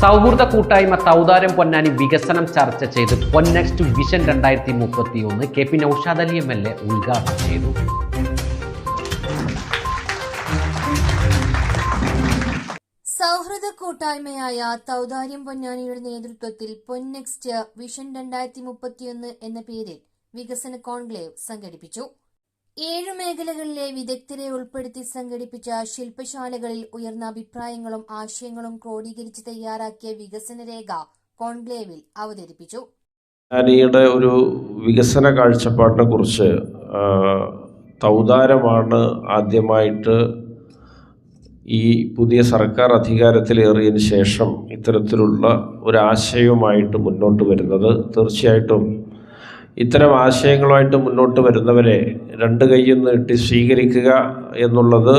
സൗഹൃദ കൂട്ടായ്മ തൗദാരം പൊന്നാനി വികസനം ചർച്ച ചെയ്ത് പൊന്നെക്സ്റ്റ് vision 2031 K P Naushad Ali MLA ഉദ്ഘാടനം ചെയ്തു. സൗഹൃദ കൂട്ടായ്മയായ തൗദാര്യം പൊന്നാനിയുടെ നേതൃത്വത്തിൽ പൊന്നെക്സ്റ്റ് വിഷൻ 2031 എന്ന പേരിൽ വികസന കോൺക്ലേവ് സംഘടിപ്പിച്ചു. 7 മേഖലകളിലെ വിദഗ്ധരെ ഉൾപ്പെടുത്തി സംഘടിപ്പിച്ച ശില്പശാലകളിൽ ഉയർന്ന അഭിപ്രായങ്ങളും ആശയങ്ങളും ക്രോഡീകരിച്ച് തയ്യാറാക്കിയ വികസന രേഖ കോൺക്ലേവിൽ അവതരിപ്പിച്ചു. പൊന്നാനിയുടെ ഒരു വികസന കാഴ്ചപ്പാടിനെ കുറിച്ച് തൗദാരമാണ് ആദ്യമായിട്ട് ഈ പുതിയ സർക്കാർ അധികാരത്തിലേറിയതിന് ശേഷം ഇത്തരത്തിലുള്ള ഒരു ആശയവുമായിട്ട് മുന്നോട്ട് വരുന്നത്. തീർച്ചയായിട്ടും ഇത്തരം ആശയങ്ങളുമായിട്ട് മുന്നോട്ട് വരുന്നവരെ രണ്ട് കൈയും നീട്ടി സ്വീകരിക്കുക എന്നുള്ളത്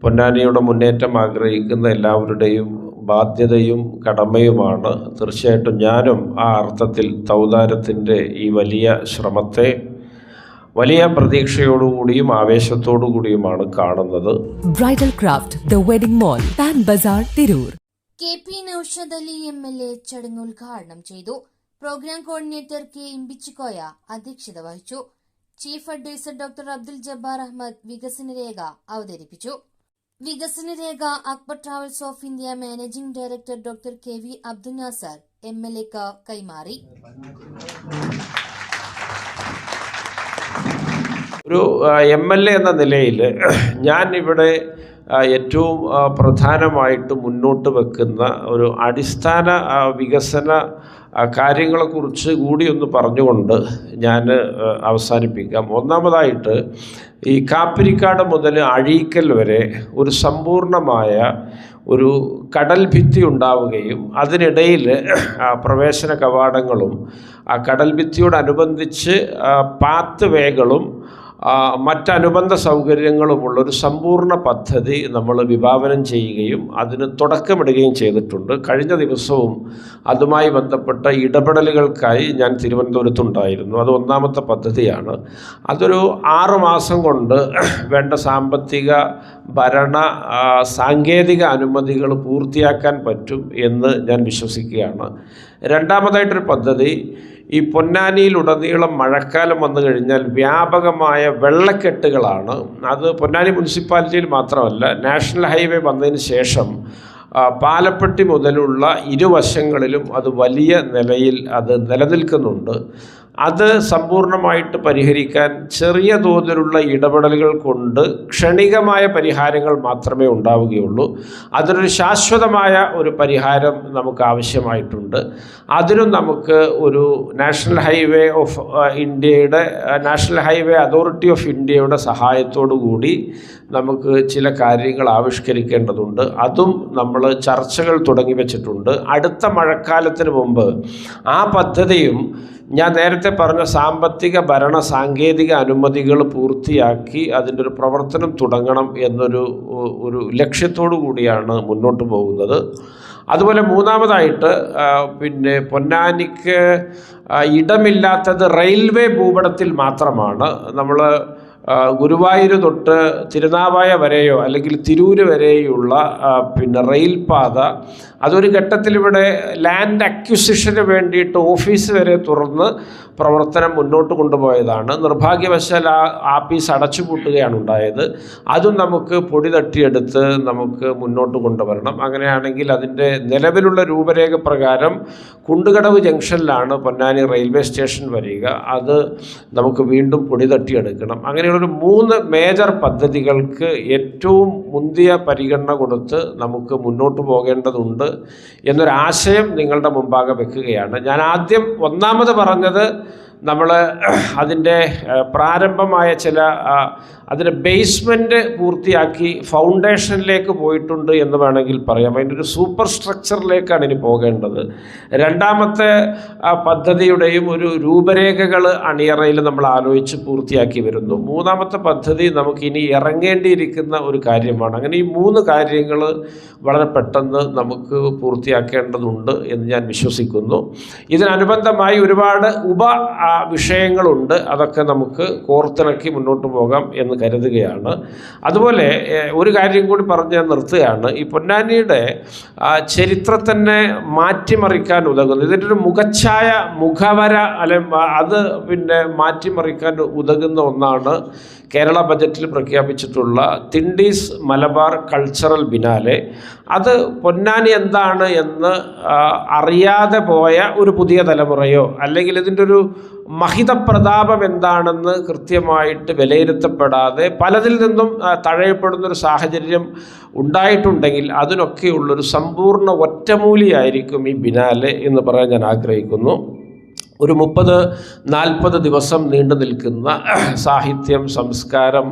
പൊന്നാനിയുടെ മുന്നേറ്റം ആഗ്രഹിക്കുന്ന എല്ലാവരുടെയും ബാധ്യതയും കടമയുമാണ്. തീർച്ചയായിട്ടും ഞാനും ആ അർത്ഥത്തിൽ തൗദാരത്തിൻ്റെ ഈ വലിയ ശ്രമത്തെ വലിയ പ്രതീക്ഷയോടുകൂടിയും ആവേശത്തോടുകൂടിയുമാണ് കാണുന്നത്. Bridal craft the wedding mall pan bazaar Tirur. K P Naushad Ali MLA ചടങ്ങ് ഉദ്ഘാടനം ചെയ്തു. പ്രോഗ്രാം കോർഡിനേറ്റർ കെ ഇമ്പിച്ചിക്കോയ അധ്യക്ഷത വഹിച്ചു. Chief adviser doctor Abdul Jabbar Ahammed വികസന രേഖ അവതരിപ്പിച്ചു. വികസന രേഖ Akbar travels of India managing director doctor KV Abdul Nasar MLAക്ക് കൈമാറി. ഒരു MLA എന്ന നിലയിൽ ഞാൻ ഇവിടെ ഏറ്റവും പ്രധാനമായിട്ട് മുന്നോട്ട് വെക്കുന്ന ഒരു അടിസ്ഥാന വികസന കാര്യങ്ങളെക്കുറിച്ച് കൂടി ഒന്ന് പറഞ്ഞുകൊണ്ട് ഞാൻ അവസാനിപ്പിക്കാം. ഒന്നാമതായിട്ട് ഈ കാപ്പിരിക്കാട് മുതൽ അഴീക്കൽ വരെ ഒരു സമ്പൂർണമായ ഒരു കടൽ ഭിത്തി ഉണ്ടാവുകയും അതിനിടയിൽ പ്രവേശന കവാടങ്ങളും ആ കടൽ ഭിത്തിയോടനുബന്ധിച്ച് പാത്ത് വേകളും മറ്റനുബന്ധ സൗകര്യങ്ങളുമുള്ളൊരു സമ്പൂർണ്ണ പദ്ധതി നമ്മൾ വിഭാവനം ചെയ്യുകയും അതിന് തുടക്കമിടുകയും ചെയ്തിട്ടുണ്ട്. കഴിഞ്ഞ ദിവസവും അതുമായി ബന്ധപ്പെട്ട ഇടപെടലുകൾക്കായി ഞാൻ തിരുവനന്തപുരത്തുണ്ടായിരുന്നു. അത് ഒന്നാമത്തെ പദ്ധതിയാണ്. അതൊരു 6 മാസം കൊണ്ട് വേണ്ട സാമ്പത്തിക ഭരണ സാങ്കേതിക അനുമതികൾ പൂർത്തിയാക്കാൻ പറ്റും എന്ന് ഞാൻ വിശ്വസിക്കുകയാണ്. രണ്ടാമതായിട്ടൊരു പദ്ധതി, ഈ പൊന്നാനിയിലുടനീളം മഴക്കാലം വന്നു കഴിഞ്ഞാൽ വ്യാപകമായ വെള്ളക്കെട്ടുകളാണ്. അത് പൊന്നാനി മുനിസിപ്പാലിറ്റിയിൽ മാത്രമല്ല, നാഷണൽ ഹൈവേ വന്നതിന് ശേഷം പാലപ്പെട്ടി മുതലുള്ള ഇരുവശങ്ങളിലും അത് വലിയ നിലയിൽ അത് നിലനിൽക്കുന്നുണ്ട്. അത് സമ്പൂർണ്ണമായിട്ട് പരിഹരിക്കാൻ ചെറിയ തോതിലുള്ള ഇടപെടലുകൾ കൊണ്ട് ക്ഷണികമായ പരിഹാരങ്ങൾ മാത്രമേ ഉണ്ടാവുകയുള്ളൂ. അതിനൊരു ശാശ്വതമായ ഒരു പരിഹാരം നമുക്ക് ആവശ്യമായിട്ടുണ്ട്. അതിനും നമുക്ക് ഒരു നാഷണൽ ഹൈവേ അതോറിറ്റി ഓഫ് ഇന്ത്യയുടെ സഹായത്തോടു കൂടി നമുക്ക് ചില കാര്യങ്ങൾ ആവിഷ്കരിക്കേണ്ടതുണ്ട്. അതും നമ്മൾ ചർച്ചകൾ തുടങ്ങി വച്ചിട്ടുണ്ട്. അടുത്ത മഴക്കാലത്തിന് മുമ്പ് ആ പദ്ധതിയും ഞാൻ നേരത്തെ പറഞ്ഞ സാമ്പത്തിക ഭരണ സാങ്കേതിക അനുമതികൾ പൂർത്തിയാക്കി അതിൻ്റെ ഒരു പ്രവർത്തനം തുടങ്ങണം എന്നൊരു ലക്ഷ്യത്തോടു കൂടിയാണ് മുന്നോട്ട് പോകുന്നത്. അതുപോലെ മൂന്നാമതായിട്ട് പൊന്നാനിക്ക് ഇടമില്ലാത്തത് റെയിൽവേ ഭൂപടത്തിൽ മാത്രമാണ്. നമ്മൾ ഗുരുവായൂർ തൊട്ട് തിരുനാവായ വരെയോ അല്ലെങ്കിൽ തിരൂര് വരെയുള്ള റെയിൽ പാത അതൊരു ഘട്ടത്തിൽ ഇവിടെ ലാൻഡ് അക്വിസിഷന് വേണ്ടിയിട്ട് ഓഫീസ് വരെ തുറന്ന് പ്രവർത്തനം മുന്നോട്ട് കൊണ്ടുപോയതാണ്. നിർഭാഗ്യവശാൽ ആ ആഫീസ് അടച്ചുപൂട്ടുകയാണ് ഉണ്ടായത്. അതും നമുക്ക് പൊടി തട്ടിയെടുത്ത് നമുക്ക് മുന്നോട്ട് കൊണ്ടുവരണം. അങ്ങനെയാണെങ്കിൽ അതിൻ്റെ നിലവിലുള്ള രൂപരേഖ പ്രകാരം കുണ്ടുകടവ് ജംഗ്ഷനിലാണ് പൊന്നാനി റെയിൽവേ സ്റ്റേഷൻ വരിക. അത് നമുക്ക് വീണ്ടും പൊടി തട്ടിയെടുക്കണം. അങ്ങനെയുള്ളൊരു 3 മേജർ പദ്ധതികൾക്ക് ഏറ്റവും മുന്തിയ പരിഗണന കൊടുത്ത് നമുക്ക് മുന്നോട്ട് പോകേണ്ടതുണ്ട് എന്നൊരാശയം നിങ്ങളുടെ മുമ്പാകെ വെക്കുകയാണ്. ഞാൻ ആദ്യം ഒന്നാമത് പറഞ്ഞത് നമ്മൾ അതിൻ്റെ പ്രാരംഭമായ അതിൻ്റെ ബേസ്മെൻറ്റ് പൂർത്തിയാക്കി ഫൗണ്ടേഷനിലേക്ക് പോയിട്ടുണ്ട് എന്ന് വേണമെങ്കിൽ പറയാം. അതിൻ്റെ ഒരു സൂപ്പർ സ്ട്രക്ചറിലേക്കാണ് ഇനി പോകേണ്ടത്. രണ്ടാമത്തെ പദ്ധതിയുടെയും ഒരു രൂപരേഖകൾ അണിയറയിൽ നമ്മൾ ആലോചിച്ച് പൂർത്തിയാക്കി വരുന്നു. മൂന്നാമത്തെ പദ്ധതി നമുക്കിനി ഇറങ്ങേണ്ടിയിരിക്കുന്ന ഒരു കാര്യമാണ്. അങ്ങനെ ഈ 3 കാര്യങ്ങൾ വളരെ പെട്ടെന്ന് നമുക്ക് പൂർത്തിയാക്കേണ്ടതുണ്ട് എന്ന് ഞാൻ വിശ്വസിക്കുന്നു. ഇതിനനുബന്ധമായി ഒരുപാട് വിഷയങ്ങളുണ്ട്. അതൊക്കെ നമുക്ക് കോർത്തിണക്കി മുന്നോട്ട് പോകാം എന്ന് കരുതുകയാണ്. അതുപോലെ ഒരു കാര്യം കൂടി പറഞ്ഞ് ഞാൻ നിർത്തുകയാണ്. ഈ പൊന്നാനിയുടെ ചരിത്രത്തിനെ മാറ്റിമറിക്കാൻ ഉതകുന്നു, ഇതിൻ്റെ ഒരു മുഖവര അത് മാറ്റിമറിക്കാൻ ഉതകുന്ന ഒന്നാണ് കേരള ബജറ്റിൽ പ്രഖ്യാപിച്ചിട്ടുള്ള തിണ്ടീസ് മലബാർ കൾച്ചറൽ ബിനാലെ. അത് പൊന്നാനി എന്താണ് എന്ന് അറിയാതെ പോയ ഒരു പുതിയ തലമുറയോ അല്ലെങ്കിൽ ഇതിൻ്റെ ഒരു മഹിത പ്രതാപം എന്താണെന്ന് കൃത്യമായിട്ട് വിലയിരുത്തപ്പെടാതെ പലതിൽ നിന്നും തഴയപ്പെടുന്നൊരു സാഹചര്യം ഉണ്ടായിട്ടുണ്ടെങ്കിൽ അതിനൊക്കെയുള്ളൊരു സമ്പൂർണ്ണ ഒറ്റമൂലിയായിരിക്കും ഈ ബിനാലെ എന്ന് പറയാൻ ഞാൻ ആഗ്രഹിക്കുന്നു. ഒരു 30-40 ദിവസം നീണ്ടു നിൽക്കുന്ന സാഹിത്യം, സംസ്കാരം,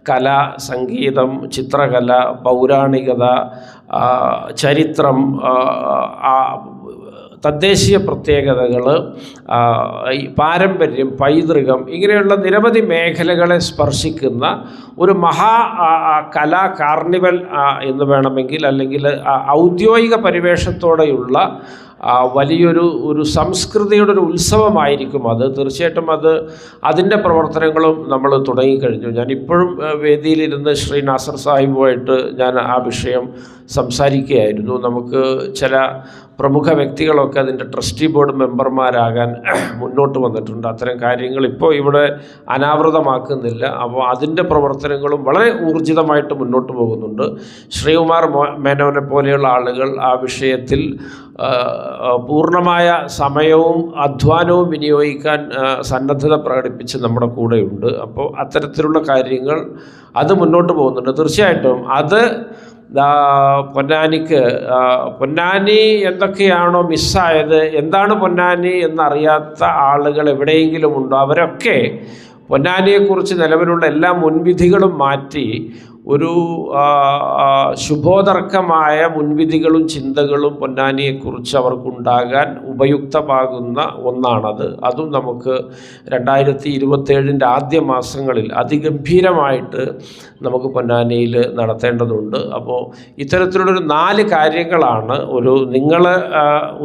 കല, സംഗീതം, ചിത്രകല, പൗരാണികത, ചരിത്രം, തദ്ദേശീയ പ്രത്യേകതകൾ, പാരമ്പര്യം, പൈതൃകം, ഇങ്ങനെയുള്ള നിരവധി മേഖലകളെ സ്പർശിക്കുന്ന ഒരു കലാ കാർണിവൽ എന്ന് വേണമെങ്കിൽ, അല്ലെങ്കിൽ ഔദ്യോഗിക പരിവേഷത്തോടെയുള്ള വലിയൊരു സംസ്കൃതിയുടെ ഒരു ഉത്സവമായിരിക്കും അത്. തീർച്ചയായിട്ടും അതിൻ്റെ പ്രവർത്തനങ്ങളും നമ്മൾ തുടങ്ങിക്കഴിഞ്ഞു. ഞാനിപ്പോഴും വേദിയിലിരുന്ന് ശ്രീ നാസർ സാഹിബുമായിട്ട് ഞാൻ ആ വിഷയം സംസാരിക്കുകയായിരുന്നു. നമുക്ക് ചില പ്രമുഖ വ്യക്തികളൊക്കെ അതിൻ്റെ ട്രസ്റ്റി ബോർഡ് മെമ്പർമാരാകാൻ മുന്നോട്ട് വന്നിട്ടുണ്ട്. അത്തരം കാര്യങ്ങൾ ഇപ്പോൾ ഇവിടെ അനാവൃതമാക്കുന്നില്ല. അപ്പോൾ അതിൻ്റെ പ്രവർത്തനങ്ങളും വളരെ ഊർജിതമായിട്ട് മുന്നോട്ട് പോകുന്നുണ്ട്. ശ്രീകുമാർ മേനോനെ പോലെയുള്ള ആളുകൾ ആ വിഷയത്തിൽ പൂർണ്ണമായ സമയവും അധ്വാനവും വിനിയോഗിക്കാൻ സന്നദ്ധത പ്രകടിപ്പിച്ച് നമ്മുടെ കൂടെയുണ്ട്. അപ്പോൾ അത്തരത്തിലുള്ള കാര്യങ്ങൾ അത് മുന്നോട്ട് പോകുന്നുണ്ട്. തീർച്ചയായിട്ടും അത് പൊന്നാനി എന്തൊക്കെയാണോ മിസ്സായത്, എന്താണ് പൊന്നാനി എന്നറിയാത്ത ആളുകൾ എവിടെയെങ്കിലും ഉണ്ടോ, അവരൊക്കെ പൊന്നാനിയെക്കുറിച്ച് നിലവിലുള്ള എല്ലാ മുൻവിധികളും മാറ്റി ഒരു ശുഭോദർക്കമായ മുൻവിധികളും ചിന്തകളും പൊന്നാനിയെക്കുറിച്ച് അവർക്കുണ്ടാകാൻ ഉപയുക്തമാകുന്ന ഒന്നാണത്. അതും നമുക്ക് 2027 ആദ്യ മാസങ്ങളിൽ അതിഗംഭീരമായിട്ട് നമുക്ക് പൊന്നാനിയിൽ നടത്തേണ്ടതുണ്ട്. അപ്പോൾ ഇത്തരത്തിലുള്ളൊരു 4 കാര്യങ്ങളാണ് നിങ്ങൾ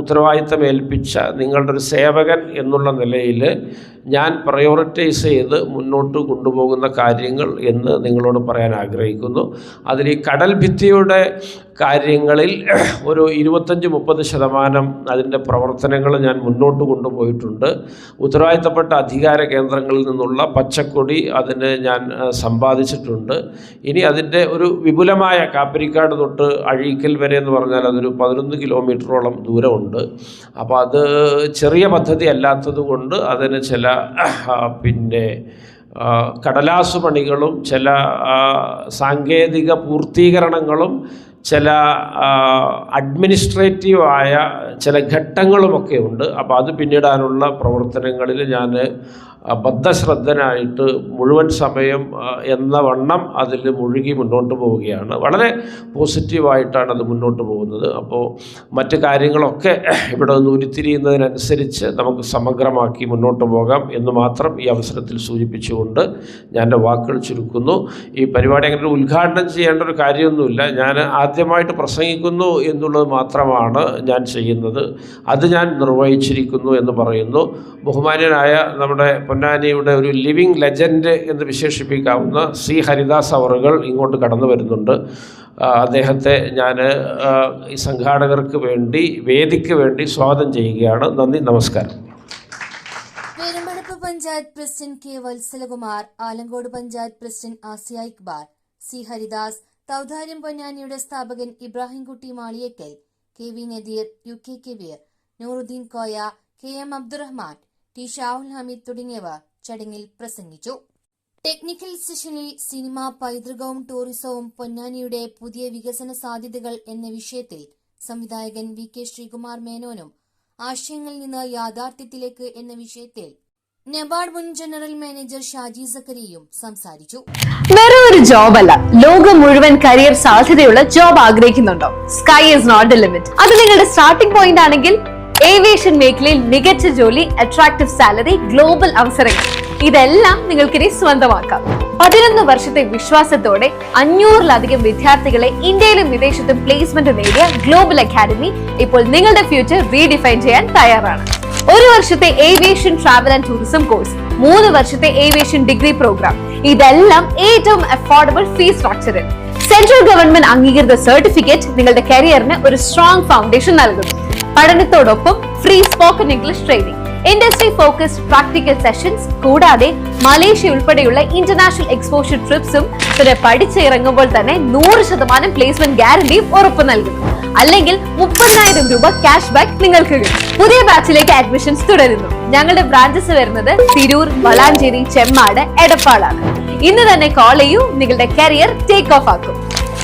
ഉത്തരവാദിത്തം ഏൽപ്പിച്ച നിങ്ങളുടെ ഒരു സേവകൻ എന്നുള്ള നിലയിൽ ഞാൻ പ്രയോറിറ്റൈസ് ചെയ്ത് മുന്നോട്ട് കൊണ്ടുപോകുന്ന കാര്യങ്ങൾ എന്ന് നിങ്ങളോട് പറയാൻ ആഗ്രഹിക്കുന്നു. അതിൽ ഈ കടൽ ഭിത്തിയുടെ കാര്യങ്ങളിൽ ഒരു 25-30% അതിൻ്റെ പ്രവർത്തനങ്ങൾ ഞാൻ മുന്നോട്ട് കൊണ്ടുപോയിട്ടുണ്ട്. ഉത്തരവാദിത്തപ്പെട്ട അധികാര കേന്ദ്രങ്ങളിൽ നിന്നുള്ള പച്ചക്കൊടി അതിന് ഞാൻ സമ്പാദിച്ചിട്ടുണ്ട്. ഇനി അതിൻ്റെ ഒരു വിപുലമായ കാപ്പിരിക്കാട് തൊട്ട് അഴീക്കൽ വരെ എന്ന് പറഞ്ഞാൽ അതൊരു 11 കിലോമീറ്ററോളം ദൂരമുണ്ട്. അപ്പോൾ അത് ചെറിയ പദ്ധതി അല്ലാത്തത് കൊണ്ട് അതിന് ചില കടലാസു പണികളും ചില സാങ്കേതിക പൂർത്തീകരണങ്ങളും ചില അഡ്മിനിസ്ട്രേറ്റീവായ ചില ഘട്ടങ്ങളുമൊക്കെ ഉണ്ട്. അപ്പോൾ അത് പിന്നിടാനുള്ള പ്രവർത്തനങ്ങളിൽ ഞാൻ ബദ്ധശ്രദ്ധനായിട്ട് മുഴുവൻ സമയം എന്ന വണ്ണം അതിൽ മുഴുകി മുന്നോട്ട് പോവുകയാണ്. വളരെ പോസിറ്റീവായിട്ടാണ് അത് മുന്നോട്ട് പോകുന്നത്. അപ്പോൾ മറ്റ് കാര്യങ്ങളൊക്കെ ഇവിടെ നിന്ന് ഉരുത്തിരിയുന്നതിനനുസരിച്ച് നമുക്ക് സമഗ്രമാക്കി മുന്നോട്ട് പോകാം എന്ന് മാത്രം ഈ അവസരത്തിൽ സൂചിപ്പിച്ചുകൊണ്ട് ഞാൻ എൻ്റെ വാക്കുകൾ ചുരുക്കുന്നു. ഈ പരിപാടി അങ്ങനെ ഉദ്ഘാടനം ചെയ്യേണ്ട ഒരു കാര്യമൊന്നുമില്ല. ഞാൻ ആദ്യമായിട്ട് പ്രസംഗിക്കുന്നു എന്നുള്ളത് മാത്രമാണ് ഞാൻ ചെയ്യുന്നത്. അത് ഞാൻ നിർവഹിച്ചിരിക്കുന്നു എന്ന് പറയുന്നു. ബഹുമാന്യനായ നമ്മുടെ പൊന്നാനിയുടെ ഒരു ലിവിങ് ലെജൻഡ് എന്ന് വിശേഷിപ്പിക്കാവുന്ന സി ഹരിദാസ് അവറുകൾ ഇങ്ങോട്ട് കടന്നു വരുന്നുണ്ട്. അദ്ദേഹത്തെ ഞാൻ ഈ സംഘാടകർക്ക് വേണ്ടി, വേദിക്ക് വേണ്ടി സ്വാഗതം ചെയ്യുകയാണ്. നന്ദി, നമസ്കാരം. Perumbadappu panchayat president K Valsalakumar, Alangode panchayat president Asiya Iqbal, C Haridas, തൗധാര്യം പൊന്നാനിയുടെ സ്ഥാപകൻ Ibrahimkutty Maliyekkal, K V Nadeer, U K Kabeer, Nooruddeen Koya, K M Abdurahman, T Shahul Hameed തുടങ്ങിയവർ ചടങ്ങിൽ പ്രസംഗിച്ചു. ടെക്നിക്കൽ സെഷനിൽ സിനിമ, പൈതൃകവും ടൂറിസവും പൊന്നാനിയുടെ പുതിയ വികസന സാധ്യതകൾ എന്ന വിഷയത്തിൽ സംവിധായകൻ വി കെ ശ്രീകുമാർ മേനോനും ആശയങ്ങളിൽ നിന്ന് യാഥാർത്ഥ്യത്തിലേക്ക് എന്ന വിഷയത്തിൽ നബാർഡ് മുൻ ജനറൽ മാനേജർ ഷാജി സക്കരിയും സംസാരിച്ചു. വെറും ഒരു ജോബ് അല്ല, ലോകം മുഴുവൻ കരിയർ സാധ്യതയുള്ള ജോബ് ആഗ്രഹിക്കുന്നുണ്ടോ? Sky is not the limit. അത് നിങ്ങളുടെ സ്റ്റാർട്ടിംഗ് പോയിന്റ് ആണെങ്കിൽ ഏവിയേഷൻ മേഖലയിൽ മികച്ച ജോലി, അട്രാക്റ്റീവ് സാലറി, ഗ്ലോബൽ അവസരങ്ങൾ, ഇതെല്ലാം നിങ്ങൾക്കിനി സ്വന്തമാക്കാം. 11 വർഷത്തെ വിശ്വാസത്തോടെ 500-ലധികം വിദ്യാർത്ഥികളെ ഇന്ത്യയിലും വിദേശത്തും പ്ലേസ്മെന്റ് നേടിയ ഗ്ലോബൽ അക്കാദമി ഇപ്പോൾ നിങ്ങളുടെ ഫ്യൂച്ചർ റീഡിഫൈൻ ചെയ്യാൻ തയ്യാറാണ്. 1 വർഷത്തെ aviation travel and tourism course, 3 വർഷത്തെ ഏവിയേഷൻ ഡിഗ്രി പ്രോഗ്രാം, ഇതെല്ലാം ഏറ്റവും അഫോർഡബിൾ ഫീസ് സ്ട്രക്ചറിൽ. സെൻട്രൽ ഗവൺമെന്റ് അംഗീകൃത സർട്ടിഫിക്കറ്റ് നിങ്ങളുടെ കരിയറിന് ഒരു സ്ട്രോങ് ഫൗണ്ടേഷൻ നൽകുന്നു. പഠനത്തോടൊപ്പം free spoken English training, industry focused practical sessions, കൂടാതെ മലേഷ്യ ഉൾപ്പെടെയുള്ള ഇന്റർനാഷണൽ എക്സ്പോഷർ ട്രിപ്സും പിന്നെ പഠിച്ചിറങ്ങുമ്പോൾ തന്നെ 100% പ്ലേസ്മെന്റ് ഗ്യാരണ്ടിയും ഉറപ്പു നൽകുന്നു. അല്ലെങ്കിൽ 30,000 രൂപ ക്യാഷ് ബാക്ക് നിങ്ങൾക്ക് കിട്ടും. പുതിയ ബാച്ചിലേക്ക് അഡ്മിഷൻസ് തുടരുന്നു. ഞങ്ങളുടെ ബ്രാഞ്ചസ് വരുന്നത് തിരൂർ, വളാഞ്ചേരി, ചെമ്മാട്, എടപ്പാളാണ്. ഇന്ന് തന്നെ കോൾ ചെയ്യൂ, നിങ്ങളുടെ കരിയർ ടേക്ക് ഓഫ് ആക്കും.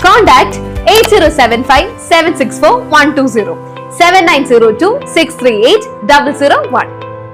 കോൺടാക്ട് 8075 764 120 7902 638 001.